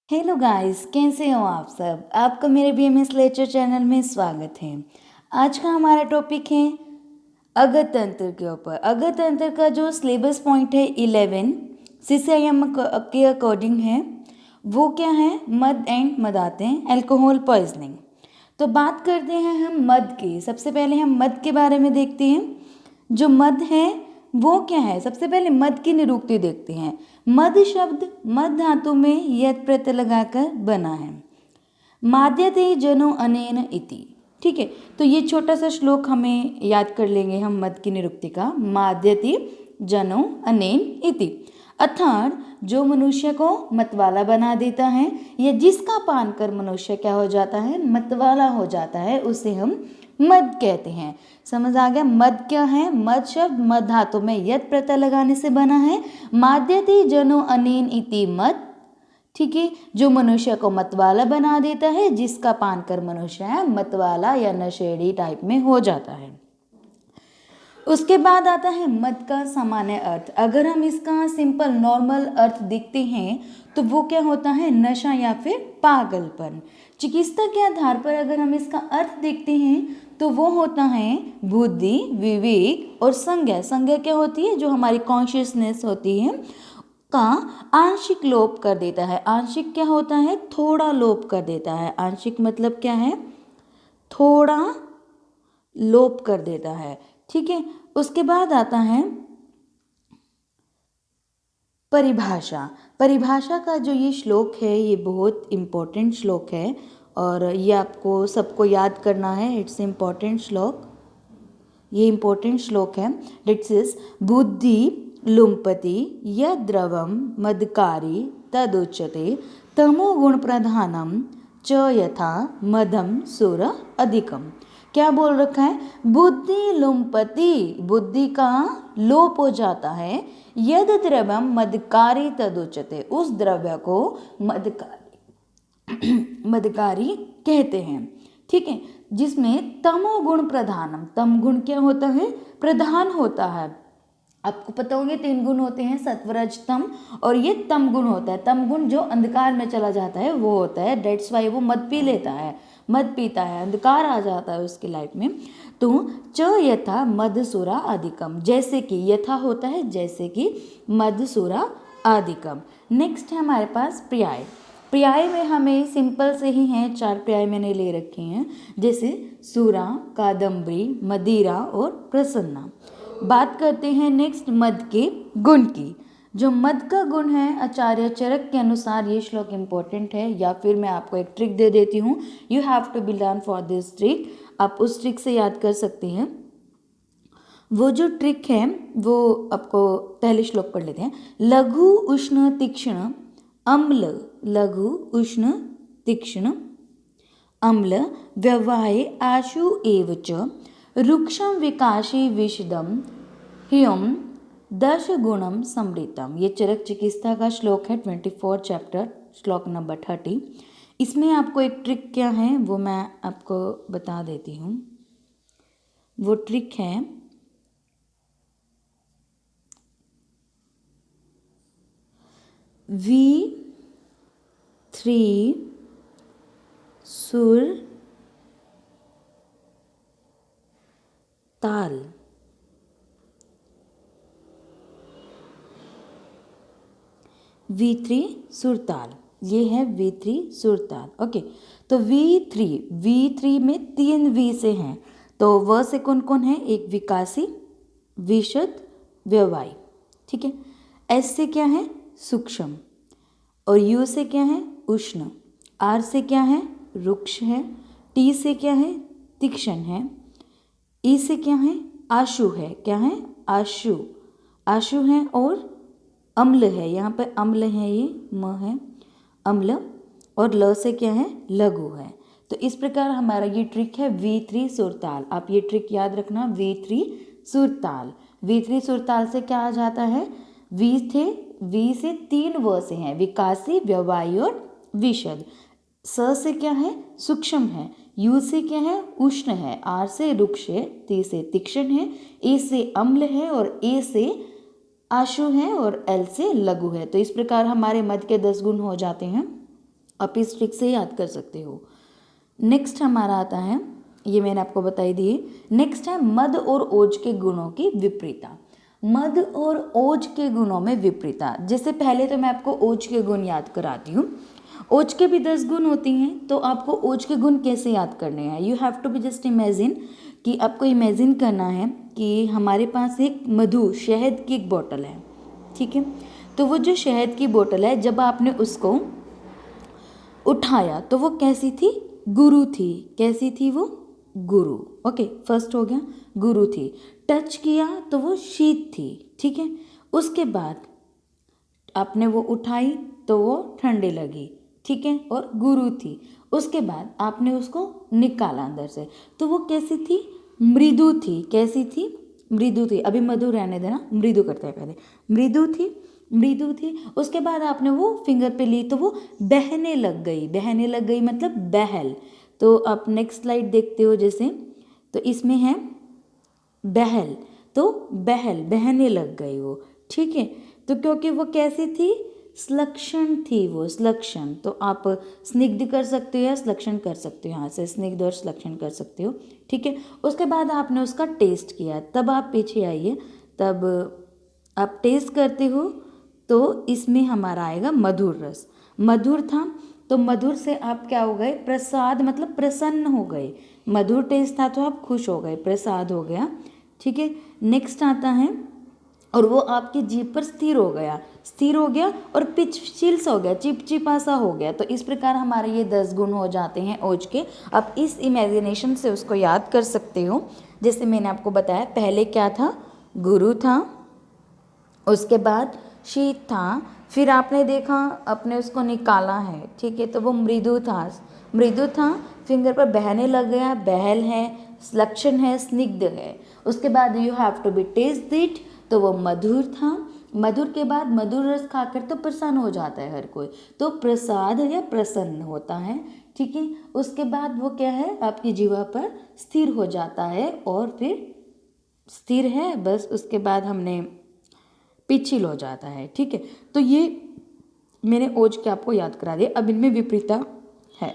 Hello guys, कैसे हो आप सब। आपका मेरे बीएमएस लेक्चर चैनल में स्वागत है। आज का हमारा टॉपिक है अगतंत्र के ऊपर। अगतंत्र का जो सिलेबस पॉइंट है 11 CCIM के अकॉर्डिंग है, वो क्या है, मद एंड मदाते, अल्कोहल पॉइजनिंग। तो बात करते हैं हम मद की। सबसे पहले हम मद के बारे में देखते हैं। जो मद है वो क्या है, सबसे पहले मद की निरूक्ति देखते हैं। मद शब्द मद धातु में यत प्रत्यय लगाकर बना है। माद्यते जनो अनेन इति। ठीक है, तो ये छोटा सा श्लोक हमें याद कर लेंगे हम मद की निरुक्ति का। माद्यते जनो अनेन इति, अर्थात जो मनुष्य को मतवाला बना देता है या जिसका पान कर मनुष्य क्या हो जाता है, मतवाला हो जाता है, उसे हम मद कहते हैं। समझ आ गया। मद क्या है? मद शब्द मद धातु में यत प्रत्यय लगाने से बना है। माद्यते जनो अनेन इति मद। ठीक है, जो मनुष्य को मतवाला बना देता है, जिसका पान कर मनुष्य है मतवाला या नशेड़ी टाइप में हो जाता है। उसके बाद आता है मद का सामान्य अर्थ। अगर हम इसका सिंपल नॉर्मल अर्थ देखते हैं तो वो क्या होता है, नशा या फिर पागलपन। चिकित्सा के आधार पर अगर हम इसका अर्थ देखते हैं तो वो होता है बुद्धि, विवेक और संज्ञा। संज्ञा क्या होती है, जो हमारी कॉन्शियसनेस होती है का आंशिक लोप कर देता है। आंशिक क्या होता है, थोड़ा लोप कर देता है। आंशिक मतलब क्या है, थोड़ा लोप कर देता है। ठीक है, उसके बाद आता है परिभाषा। परिभाषा का जो ये श्लोक है, ये बहुत इम्पोर्टेंट श्लोक है और ये आपको सबको याद करना है। इट्स इम्पोर्टेंट श्लोक, ये इम्पोर्टेंट श्लोक है। इट्स इज बुद्धि लुम्पति यद्रवम मदकारी तदुच्यते तमो गुण प्रधानम च यथा मदम सुर अधिकम। क्या बोल रखा है, बुद्धि लुम्पति, बुद्धि का लोप हो जाता है, यद द्रव्यम मदकारी तदुच्यते, उस द्रव्य को मदकारी कहते हैं। ठीक है, जिसमें तमो गुण प्रधानम, तम गुण क्या होता है, प्रधान होता है। आपको पता होंगे 3 गुण होते हैं, सत्व रज तम, और ये तम गुण होता है। तम गुण जो अंधकार में चला जाता है वो होता है। डेट्स वाई वो मद पी लेता है, मद पीता है, अंधकार आ जाता है उसकी लाइफ में। तो च यथा मदसुरा अधिकम, जैसे कि यथा होता है जैसे कि, मदसुरा अधिकम। नेक्स्ट है हमारे पास पर्याय। पर्याय में हमें सिंपल से ही हैं, 4 पर्याय मैंने ले रखे हैं, जैसे सुरा, कादम्बरी, मदिरा और प्रसन्ना। बात करते हैं नेक्स्ट मद के गुण की। जो मद का गुण है, आचार्य चरक के अनुसार ये श्लोक इम्पोर्टेंट है, या फिर मैं आपको एक ट्रिक दे देती हूँ, you have to be learn for this trick. आप उस ट्रिक से याद कर सकते हैं। वो जो ट्रिक है वो आपको पहले श्लोक पढ़ लेते हैं। लघु उष्ण तीक्ष्ण अम्ल, लघु उष्ण तीक्ष्ण अम्ल व्यवहारे आशु एव च रुक्षम विकाशी विशदम ह्यम 10 गुणम समृतम। ये चरक चिकित्सा का श्लोक है, 24 चैप्टर, श्लोक नंबर 30। इसमें आपको एक ट्रिक क्या है वो मैं आपको बता देती हूँ। वो ट्रिक है, V3 सुर ताल। V3 सुरताल, ये है V3 सुरताल। ओके, तो V3 में 3 V से हैं, तो व से कौन कौन है, एक विकासी, विशद, व्यवाई। ठीक है, S से क्या है, सूक्ष्म, और U से क्या है, उष्ण, R से क्या है, रुक्ष है, T से क्या है, तीक्ष्ण है, E से क्या है, आशु है, क्या है, आशु, आशु है, और अम्ल है, यहाँ पे अम्ल है, ये म है अम्ल, और ल से क्या है, लघु है। तो इस प्रकार हमारा ये ट्रिक है V3 सुरताल। आप ये ट्रिक याद रखना, V3 सुरताल। V3 सुरताल से क्या आ जाता है, V से 3 व से हैं, विकासी, व्यवायी और विशद। स से क्या है, सूक्ष्म है, U से क्या है, उष्ण है, R से रुक्ष है, T से तीक्ष्ण है, A से अम्ल है, और A से आशु है, और L से लघु है। तो इस प्रकार हमारे मद के 10 गुण हो जाते हैं। आप इस ट्रिक से याद कर सकते हो। नेक्स्ट हमारा आता है, ये मैंने आपको बताई दी। नेक्स्ट है मद और ओज के गुणों की विपरीता। मद और ओज के गुणों में विपरीता। जैसे पहले तो मैं आपको ओज के गुण याद कराती हूँ। ओज के भी 10 गुण होती हैं, तो आपको ओज के गुण कैसे याद करने हैं, you have to be just imagine कि आपको इमेजिन करना है कि हमारे पास एक मधु शहद की एक बोतल है, ठीक है। तो वो जो शहद की बोतल है, जब आपने उसको उठाया तो वो कैसी थी, गुरु थी। कैसी थी वो, गुरु। ओके, फर्स्ट हो गया, गुरु थी। टच किया तो वो शीत थी, ठीक है। उसके बाद आपने वो उठाई तो वो ठंडी लगी, ठीक है, और गुरु थी। उसके बाद आपने उसको निकाला अंदर से तो वो कैसी थी, मृदु थी। कैसी थी, मृदु थी। अभी मधु रहने देना, मृदु करते हैं पहले। मृदु थी, मृदु थी। उसके बाद आपने वो फिंगर पे ली तो वो बहने लग गई। बहने लग गई मतलब बहल। तो आप नेक्स्ट स्लाइड देखते हो जैसे, तो इसमें है बहल, तो बहल बहने लग गई वो, ठीक है। तो क्योंकि वो कैसी थी, स्लक्षण थी वो, स्लक्षण। तो आप स्निग्ध कर सकते हो या स्लक्षण कर सकते हो, यहाँ से स्निग्ध और स्लक्षण कर सकते हो, ठीक है। उसके बाद आपने उसका टेस्ट किया, तब आप पीछे आइए, तब आप टेस्ट करते हो तो इसमें हमारा आएगा मधुर रस। मधुर था तो मधुर से आप क्या हो गए, प्रसाद मतलब प्रसन्न हो गए। मधुर टेस्ट था तो आप खुश हो गए, प्रसाद हो गया, ठीक है। नेक्स्ट आता है, और वो आपकी जीभ पर स्थिर हो गया। स्थिर हो गया और पिचपिचिल्स हो गया, चिपचिपा सा हो गया। तो इस प्रकार हमारे ये 10 गुण हो जाते हैं ओज के। आप इस इमेजिनेशन से उसको याद कर सकते हो। जैसे मैंने आपको बताया, पहले क्या था, गुरु था, उसके बाद शीत था, फिर आपने देखा, आपने उसको निकाला है, ठीक है, तो वो मृदु था। मृदु था, फिंगर पर बहने लग गया, बहल है, स्लक्षण है, स्निग्ध है। उसके बाद you have to be test it, तो वो मधुर था। मधुर के बाद मधुर रस खाकर तो प्रसन्न हो जाता है हर कोई, तो प्रसाद या प्रसन्न होता है, ठीक है। उसके बाद वो क्या है, आपकी जीवा पर स्थिर हो जाता है, और फिर स्थिर है बस, उसके बाद हमने पिछिल हो जाता है, ठीक है। तो ये मैंने ओज के आपको याद करा दिया। अब इनमें विपरीता है।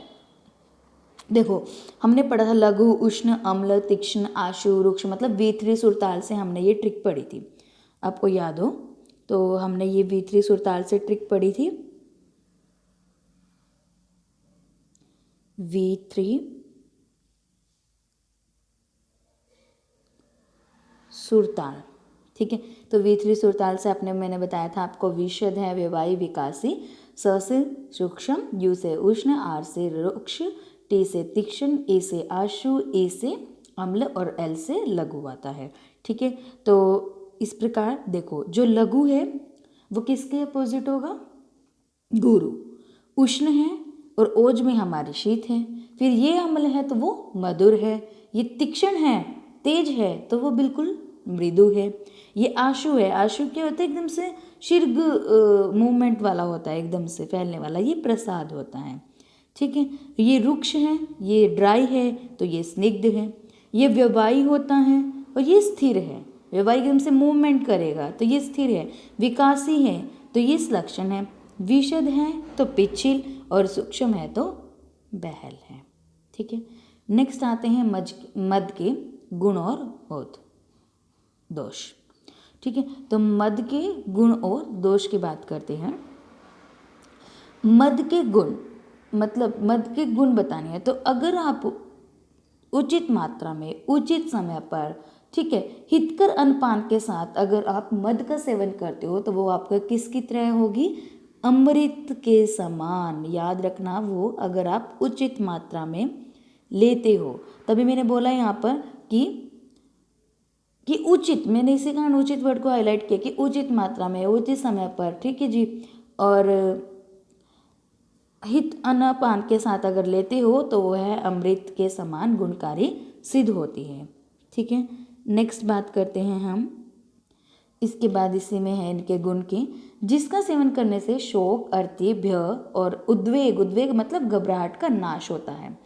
देखो, हमने पढ़ा था लघु, उष्ण, अम्ल, तीक्ष्ण, आशु, रुक्ष, मतलब V3 सुरताल से हमने ये ट्रिक पढ़ी थी, आपको याद हो तो हमने ये V3 सुरताल से ट्रिक पढ़ी थी। V3 सुरताल, ठीक है। तो V3 सुरताल से आपने, मैंने बताया था आपको, विशद है व्यवायी विकासी, स से सूक्ष्म, यू से उष्ण, आर से रुक्ष, टी से तीक्ष्ण, ए से आशु, ए से अम्ल और एल से लघु आता है, ठीक है। तो इस प्रकार देखो, जो लघु है वो किसके अपोजिट होगा, गुरु। उष्ण है और ओज में हमारी शीत है। फिर ये अम्ल है तो वो मधुर है। ये तीक्ष्ण है, तेज है, तो वो बिल्कुल मृदु है। ये आशु है, आशु क्या होता है, एकदम से शीर्घ मूवमेंट वाला होता है, एकदम से फैलने वाला, ये प्रसाद होता है, ठीक है। ये रुक्ष है, ये ड्राई है, तो ये स्निग्ध है। ये व्यवायी होता है और ये स्थिर है, व्यवायी एकदम से मूवमेंट करेगा तो ये स्थिर है। विकासी है तो ये स्लक्षण है। विशद है तो पिछिल, और सूक्ष्म है तो बहल है, ठीक है। नेक्स्ट आते हैं मद के गुण और बोध, दोष, ठीक है। तो मद के गुण और दोष की बात करते हैं। मद के गुण मतलब मद के गुण बताने हैं, तो अगर आप उचित मात्रा में, उचित समय पर, ठीक है, हितकर अनपान के साथ अगर आप मद का सेवन करते हो तो वो आपका किसकी तरह होगी, अमृत के समान। याद रखना, वो अगर आप उचित मात्रा में लेते हो, तभी मैंने बोला यहाँ पर कि उचित, मैंने इसी कारण उचित वर्ड को हाईलाइट किया कि उचित मात्रा में, उचित समय पर, ठीक है जी। और हित अनपान के साथ अगर लेते हो तो वह अमृत के समान गुणकारी सिद्ध होती है, ठीक है। नेक्स्ट बात करते हैं हम, इसके बाद इसी में है इनके गुण की, जिसका सेवन करने से शोक, अर्थी, भय और उद्वेग, उद्वेग मतलब घबराहट का नाश होता है।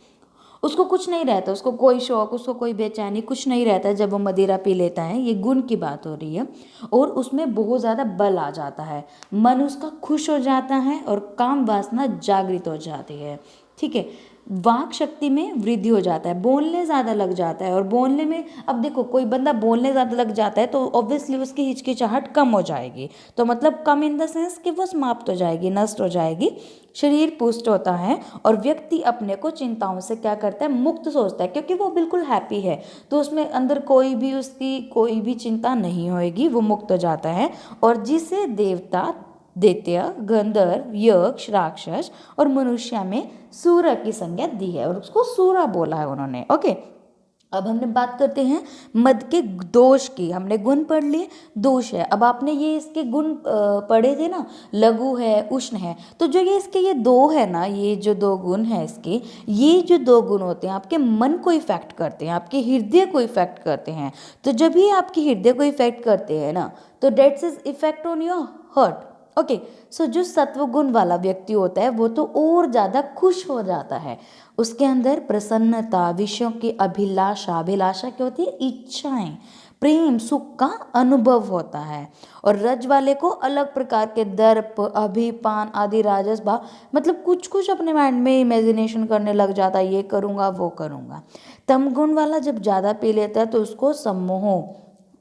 उसको कुछ नहीं रहता, उसको कोई शौक, उसको कोई बेचैनी कुछ नहीं रहता जब वो मदिरा पी लेता है। ये गुण की बात हो रही है। और उसमें बहुत ज़्यादा बल आ जाता है, मन उसका खुश हो जाता है और काम वासना जागृत हो जाती है। ठीक है, वाक शक्ति में वृद्धि हो जाता है, बोलने ज़्यादा लग जाता है। और बोलने में, अब देखो कोई बंदा बोलने ज़्यादा लग जाता है तो ऑब्वियसली उसकी हिचकिचाहट कम हो जाएगी। तो मतलब कम इन द सेंस कि वो समाप्त हो जाएगी, नष्ट हो जाएगी। शरीर पुष्ट होता है और व्यक्ति अपने को चिंताओं से क्या करता है, मुक्त सोचता है, क्योंकि वो बिल्कुल हैप्पी है। तो उसमें अंदर कोई भी उसकी कोई भी चिंता नहीं होएगी, वो मुक्त हो जाता है। और जिसे देवता, दैत्य, गंधर्व, यक्ष, राक्षस और मनुष्य में सूरा की संज्ञा दी है और उसको सूरा बोला है उन्होंने। ओके, अब हमने बात करते हैं मद के दोष की। हमने गुण पढ़ लिए, दोष है। अब आपने ये इसके गुण पढ़े थे ना, लघु है, उष्ण है। तो जो ये इसके ये दो है ना, ये जो दो गुण है इसके, ये जो दो गुण होते हैं आपके मन को इफेक्ट करते हैं, आपके हृदय को इफेक्ट करते हैं। तो जब ये आपके हृदय को इफेक्ट करते हैं ना, तो dates is effect on your heart. Okay, so जो सत्व गुण वाला व्यक्ति होता है वो तो और ज़्यादा खुश हो जाता है। उसके अंदर प्रसन्नता, विषयों की अभिलाषा, अभिलाषा क्या होती है, इच्छाएं, प्रेम, सुख का अनुभव होता है। और रज वाले को अलग प्रकार के दर्प, अभिपान आदि राजस भाव, मतलब कुछ कुछ अपने माइंड में इमेजिनेशन करने लग जाता है, ये करूँगा वो करूँगा। तम गुण वाला जब ज़्यादा पी लेता है तो उसको सम्मोह,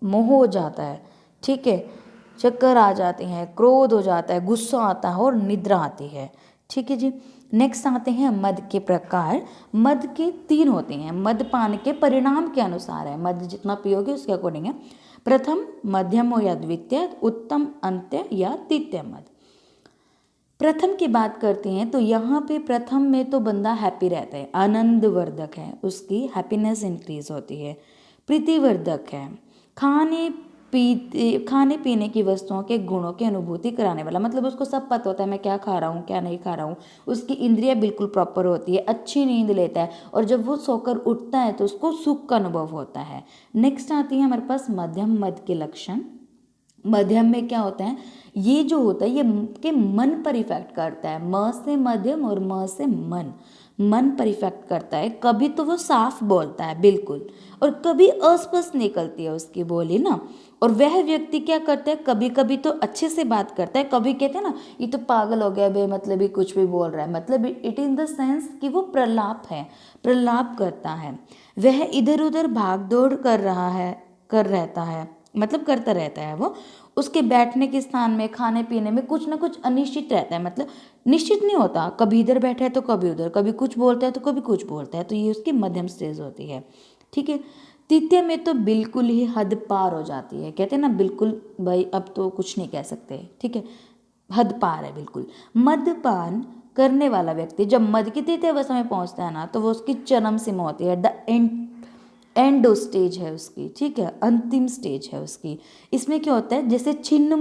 मोह हो जाता है। ठीक है, चक्कर आ जाते हैं, क्रोध हो जाता है, गुस्सा आता है और निद्रा आती है। ठीक है जी। नेक्स्ट आते हैं मद के प्रकार। मद के 3 होते हैं, मदपान के परिणाम के अनुसार है, मद जितना पियोगे उसके अकॉर्डिंग है। प्रथम, मध्यम या द्वितीय, उत्तम, अंत्य या तृतीय मद। प्रथम की बात करते हैं तो यहाँ पे प्रथम में तो बंदा हैप्पी रहता है, आनंदवर्धक है, उसकी हैप्पीनेस इंक्रीज होती है। प्रीतिवर्धक है, खाने पीने की वस्तुओं के गुणों की अनुभूति कराने वाला, मतलब उसको सब पता होता है मैं क्या खा रहा हूँ क्या नहीं खा रहा हूँ। उसकी इंद्रियां बिल्कुल प्रॉपर होती है, अच्छी नींद लेता है और जब वो सोकर उठता है तो उसको सुख का अनुभव होता है। नेक्स्ट आती है हमारे पास मध्यम मद के लक्षण। मध्यम में क्या होता है, ये जो होता है ये के मन पर इफेक्ट करता है। म से मध्यम और म से मन पर इफेक्ट करता है। कभी तो वो साफ बोलता है बिल्कुल, और कभी अस्पष्ट निकलती है उसकी बोली ना। और वह व्यक्ति क्या करता है, कभी कभी तो अच्छे से बात करता है, कभी कहते हैं ना ये तो पागल हो गया बे, मतलब ही कुछ भी बोल रहा है, मतलब इट इन द सेंस कि वो प्रलाप है, प्रलाप करता है। वह इधर उधर भाग दौड़ कर रहा है, कर रहता है, मतलब करता रहता है वो। उसके बैठने के स्थान में, खाने पीने में कुछ ना कुछ अनिश्चित रहता है, मतलब निश्चित नहीं होता, कभी इधर बैठा है तो कभी उधर, कभी कुछ बोलता है तो कभी कुछ बोलता है। तो ये उसकी मध्यम स्टेज होती है। ठीक है, तृतीय में तो बिल्कुल ही हद पार हो जाती है, कहते हैं ना बिल्कुल भाई अब तो कुछ नहीं कह सकते। ठीक है, हद पार है बिल्कुल। मद्यपान करने वाला व्यक्ति जब मद की तृतीय अवस्था में पहुंचता है ना, तो वो उसकी चरम सीमा होती है, द एंड स्टेज है उसकी। ठीक है, अंतिम स्टेज है उसकी। इसमें क्या होता है, जैसे छिन्न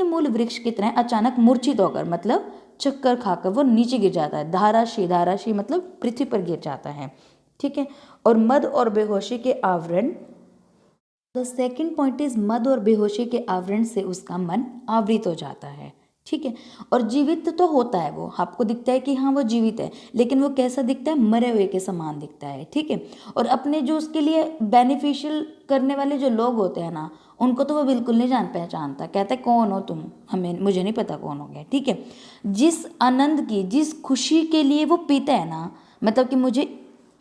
मूल वृक्ष की तरह अचानक मूर्छित होकर, मतलब चक्कर खाकर वो नीचे गिर जाता है। धाराशी मतलब पृथ्वी पर गिर जाता है। ठीक है, और मद और बेहोशी के आवरण, द सेकेंड पॉइंट इज मद और बेहोशी के आवरण से उसका मन आवृत हो जाता है। ठीक है, और जीवित तो होता है वो, आपको दिखता है कि हाँ वो जीवित है, लेकिन वो कैसा दिखता है, मरे हुए के समान दिखता है। ठीक है, और अपने जो उसके लिए बेनिफिशियल करने वाले जो लोग होते हैं ना, उनको तो वो बिल्कुल नहीं जान पहचानता, कहते कौन हो तुम, हमें मुझे नहीं पता कौन हो गया। ठीक है, जिस आनंद की, जिस खुशी के लिए वो पीता है ना, मतलब कि मुझे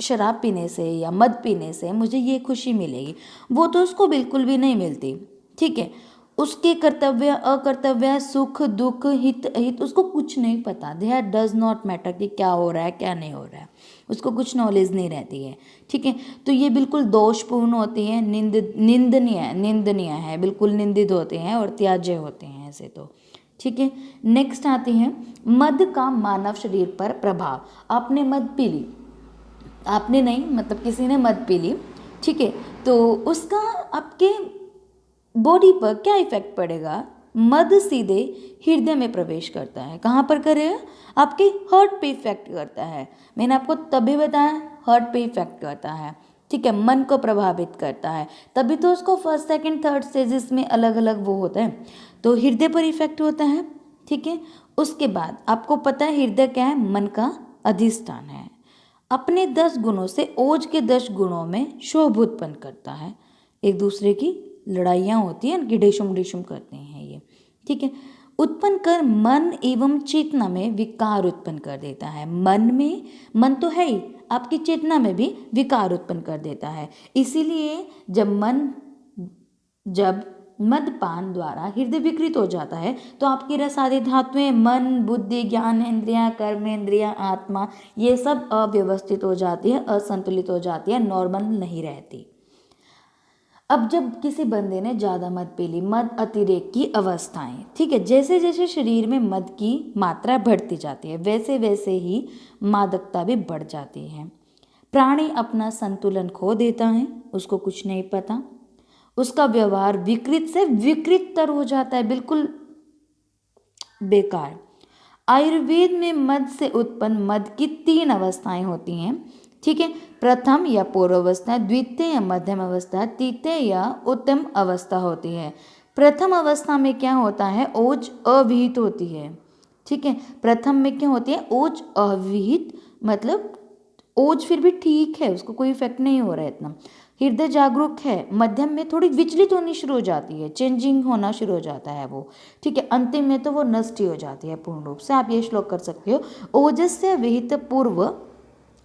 शराब पीने से या मद पीने से मुझे ये खुशी मिलेगी, वो तो उसको बिल्कुल भी नहीं मिलती। ठीक है, उसके कर्तव्य अकर्तव्य, सुख दुख, हित हित उसको कुछ नहीं पता। देयर डज नॉट मैटर कि क्या हो रहा है क्या नहीं हो रहा है, उसको कुछ नॉलेज नहीं रहती है। ठीक है, तो ये बिल्कुल दोषपूर्ण होती है, निंदनीय है, बिल्कुल निंदित होते हैं और त्याज्य होते हैं ऐसे तो। ठीक है, नेक्स्ट आती है मद का मानव शरीर पर प्रभाव। आपने मद पी ली, आपने नहीं मतलब किसी ने मद पी ली, ठीक है, तो उसका आपके बॉडी पर क्या इफेक्ट पड़ेगा, मद सीधे हृदय में प्रवेश करता है। कहाँ पर करेगा, आपके हार्ट पे इफेक्ट करता है। मैंने आपको तभी बताया हार्ट पे इफेक्ट करता है। ठीक है, मन को प्रभावित करता है, तभी तो उसको फर्स्ट सेकंड थर्ड स्टेजेस में अलग अलग वो होता है। तो हृदय पर इफेक्ट होता है। ठीक है, उसके बाद आपको पता है हृदय क्या है, मन का अधिष्ठान है। अपने 10 गुणों से ओज के 10 गुणों में शोभ उत्पन्न करता है। एक दूसरे की लड़ाइयाँ होती हैं, कि डिशुम डिशुम करते हैं ये, ठीक है। उत्पन्न कर मन एवं चेतना में विकार उत्पन्न कर देता है। मन तो है ही, आपकी चेतना में भी विकार उत्पन्न कर देता है। इसीलिए जब मदपान द्वारा हृदय विकृत हो जाता है तो आपकी रसादी धातुएं मन, बुद्धि, ज्ञान इंद्रियां, कर्मेंद्रियां, आत्मा, ये सब अव्यवस्थित हो जाती है, असंतुलित हो जाती है, नॉर्मल नहीं रहती। अब जब किसी बंदे ने ज़्यादा मद पी ली, मद अतिरेक की अवस्थाएं, ठीक है, जैसे जैसे शरीर में मद की मात्रा बढ़ती जाती है वैसे वैसे ही मादकता भी बढ़ जाती है। प्राणी अपना संतुलन खो देता है, उसको कुछ नहीं पता, उसका व्यवहार विकृत से विकृततर हो जाता है, बिल्कुल बेकार। आयुर्वेद में मद से उत्पन्न मद की 3 अवस्थाएं होती हैं, ठीक है। प्रथम या पूर्व अवस्था, द्वितीय या मध्यम अवस्था, तृतीय या उत्तम अवस्था होती है। प्रथम अवस्था में क्या होता है, ओज अविहित होती है, ठीक है। प्रथम में क्या होती है, ओज अविहित, मतलब ओज फिर भी ठीक है, उसको कोई इफेक्ट नहीं हो रहा है इतना, हृदय जागरूक है। मध्यम में थोड़ी विचलित होनी शुरू हो जाती है, चेंजिंग होना शुरू हो जाता है वो, ठीक है। अंतिम में तो वो नष्ट ही हो जाती है पूर्ण रूप से। आप ये श्लोक कर सकते हो, ओजस्य विहित पूर्व,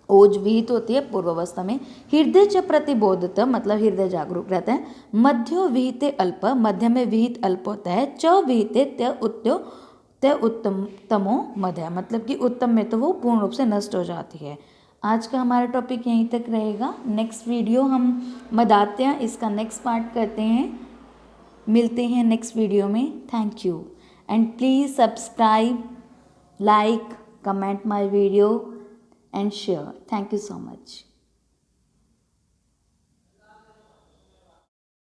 ओज विहित होती है पूर्व अवस्था में। हृदय च प्रतिबोधत, मतलब हृदय जागरूक रहता है। मध्यो विहिते अल्प, मध्य में विहित अल्प होता है। च विहिते त्य उत्तम तमो मध्य, मतलब कि उत्तम में तो वो पूर्ण रूप से नष्ट हो जाती है। आज का हमारा टॉपिक यहीं तक रहेगा। नेक्स्ट वीडियो हम मदात्या, इसका नेक्स्ट पार्ट करते हैं। मिलते हैं नेक्स्ट वीडियो में। Thank you and please subscribe, like, comment my video and share. Thank you so much.